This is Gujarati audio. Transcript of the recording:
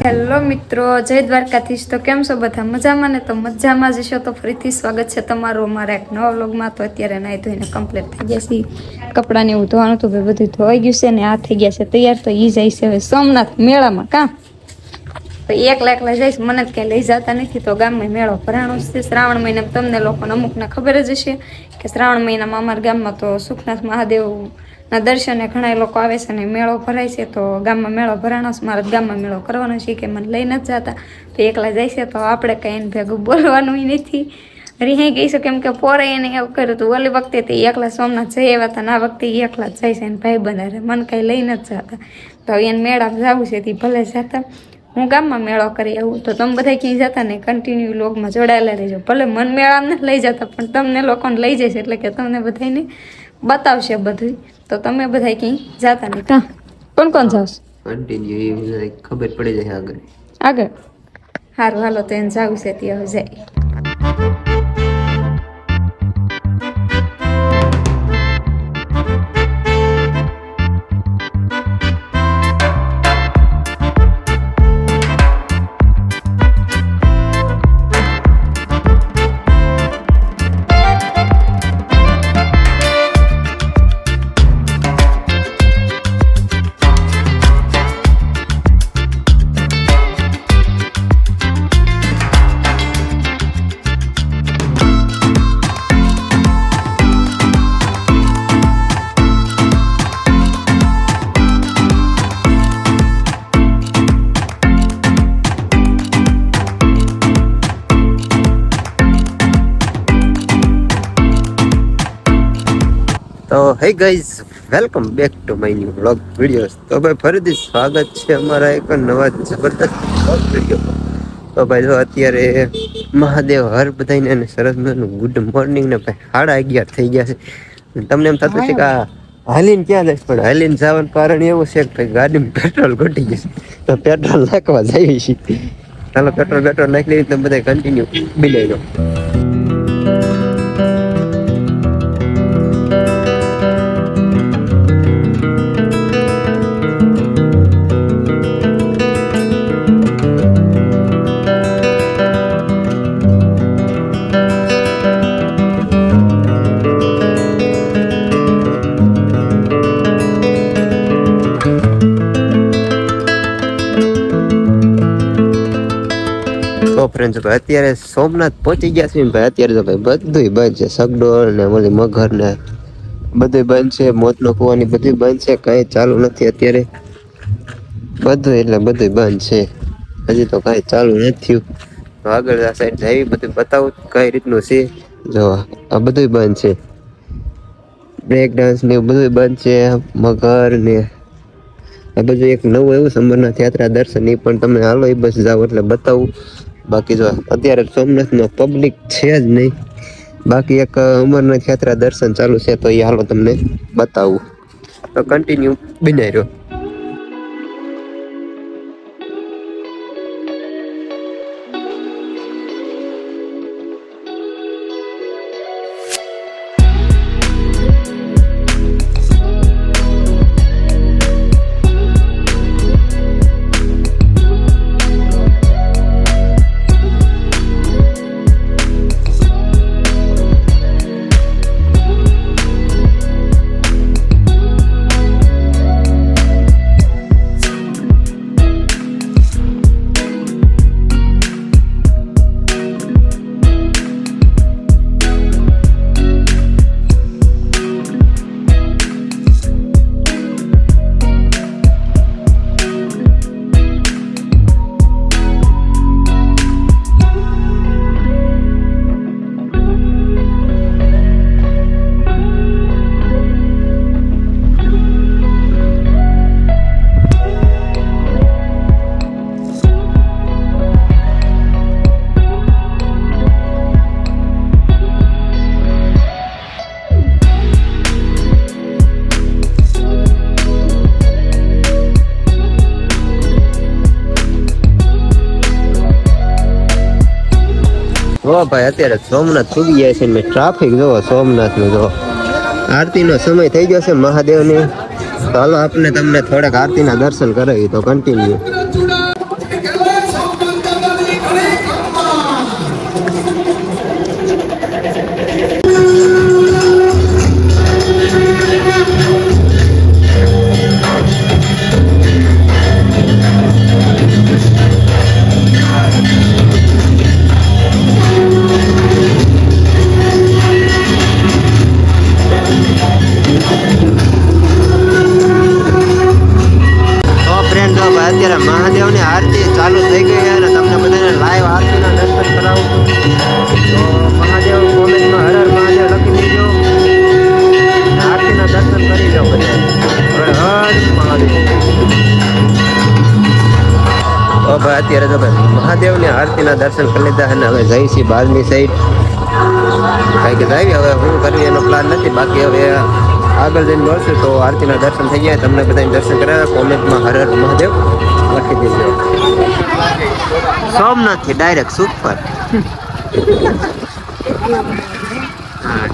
હેલો મિત્રો, જય દ્વારકાધીશ। તો કેમ છો બધા? મજામાં ને? તો મજામાં જ છો તો ફરીથી સ્વાગત છે તમારું અમારા એક નવા વ્લોગમાં। તો અત્યારે નાહી ધોઈને કમ્પ્લીટ થઈ ગયા છે, કપડાને એવું ધોવાનું તો બધું ધોવાઈ ગયું છે ને આ થઈ ગયા છે તૈયાર। તો ઈ જાય છે હવે સોમનાથ મેળામાં કામ। તો એકલા એકલા જઈશ, મને જ ક્યાંય લઈ જતા નથી। તો ગામમાં મેળો ભરાણો છે શ્રાવણ મહિનામાં, તમને લોકોને અમુકને ખબર જ હશે કે શ્રાવણ મહિનામાં અમારા ગામમાં તો સુખનાથ મહાદેવ ના દર્શને ઘણા લોકો આવે છે ને મેળો ભરાય છે। તો ગામમાં મેળો ભરાણો છે, મારા ગામમાં મેળો કરવાનો છે કે મને લઈ નથી જતા। તો એકલા જાય છે તો આપણે કઈ એને ભેગું બોલવાનું નથી, રિહાઈ ગઈ છે કેમ કે પોરે એને એવું કર્યું હતું। ઓલી વખતે તે એકલા સોમનાથ જઈ આવ્યા હતા ને આ વખતે એકલા જ જાય છે એને ભાઈ બંધારે, મને કઈ લઈ નથી જતા। તો એને મેળામાં જવું છે તે ભલે જતા, હું ગામમાં મેળો કરી આવું। તો તમે બધા ક્યાંય જતા ને કન્ટિન્યુ લોગમાં જોડાયેલા રહેજો, ભલે મન મેળામાં નથી લઈ જતા પણ તમને લોકોને લઈ જશે, એટલે કે તમને બધાને બતાવશે બધું। તો તમે બધા ક્યાંય જતા નહીં કાં? કોણ જાવશે? કન્ટિન્યુ ખબર પડી જાય આગળ આગળ। સારું હાલો, તો એને જવું છે તે હવે જાય। તો hey guys, welcome back to my new vlog videos. તો ભાઈ ફરીથી સ્વાગત છે અમારા એક નવા જબરદસ્ત વ્લોગ વિડીયો। તો ભાઈ જો અત્યારે મહાદેવ હર બધાને અને સરસ મજાનું ગુડ મોર્નિંગ ને ભાઈ 11:30 થઈ ગયા છે। તમને એમ થતું છે કે આ હાલીને ક્યાં જઈશ, પણ હાલીને જવાનું કારણ એવું છે કે ભાઈ ગાડીમાં પેટ્રોલ ઘટી ગયું છે, તો પેટ્રોલ નાખવા જઈએ છીએ। ચાલો પેટ્રોલ નાખી લઈએ, તમે બધા કન્ટિન્યુ બિલાઈ લો। તો ફ્રેન્ડ્સ ભાઈ અત્યારે સોમનાથ પહોંચી ગયા છે ભાઈ। અત્યારે તો ભાઈ બધું બંધ છે, સગડોળ ને ઓલી મગર ને બધું બંધ છે, મોતનો કુવાની બધું બંધ છે, કઈ ચાલુ નથી અત્યારે બધું, એટલે બધું બંધ છે, હજી તો કઈ ચાલુ નથી થયું। આગળ આ સાઈડ જઈ બધું બતાવું કઈ રીતનું છે। જો આ બધું બંધ છે, બ્રેક ડાન્સ ને બધું બંધ છે, મગર ને આ બધું એક નવું એવું અમરનાથ યાત્રા દર્શન એ પણ તમે હાલો એ બસ જાઓ એટલે બતાવું। બાકી જો અત્યારે સોમનાથમાં પબ્લિક છે જ નહીં, બાકી એક અમરનાથ યાત્રા દર્શન ચાલુ છે, તો એ હાલો તમને બતાવું। તો કન્ટિન્યુ બનાવી રહ્યો। જો ભાઈ અત્યારે સોમનાથ પૂગી ગયા છે ને ટ્રાફિક જોવો સોમનાથ નો જો આરતી નો સમય થઈ ગયો છે મહાદેવ ની। તો હાલો આપણે તમને થોડાક આરતી ના દર્શન કરાવી, તો કન્ટિન્યુ। અત્યારે તો ભાઈ મહાદેવની આરતીના દર્શન કરી લીધા અને હવે જઈ છીએ બહારની સાઈડ. કાંઈ કે આવી હવે હું કરવી એનો પ્લાન નથી. બાકી હવે આગળ જઈને મળશું તો આરતીના દર્શન થઈ જાય. તમને બધાને દર્શન કરાવ્યા. કોમેન્ટમાં હર હર મહાદેવ લખી દેજો. સોમનાથથી ડાયરેક્ટ સુખપર. હા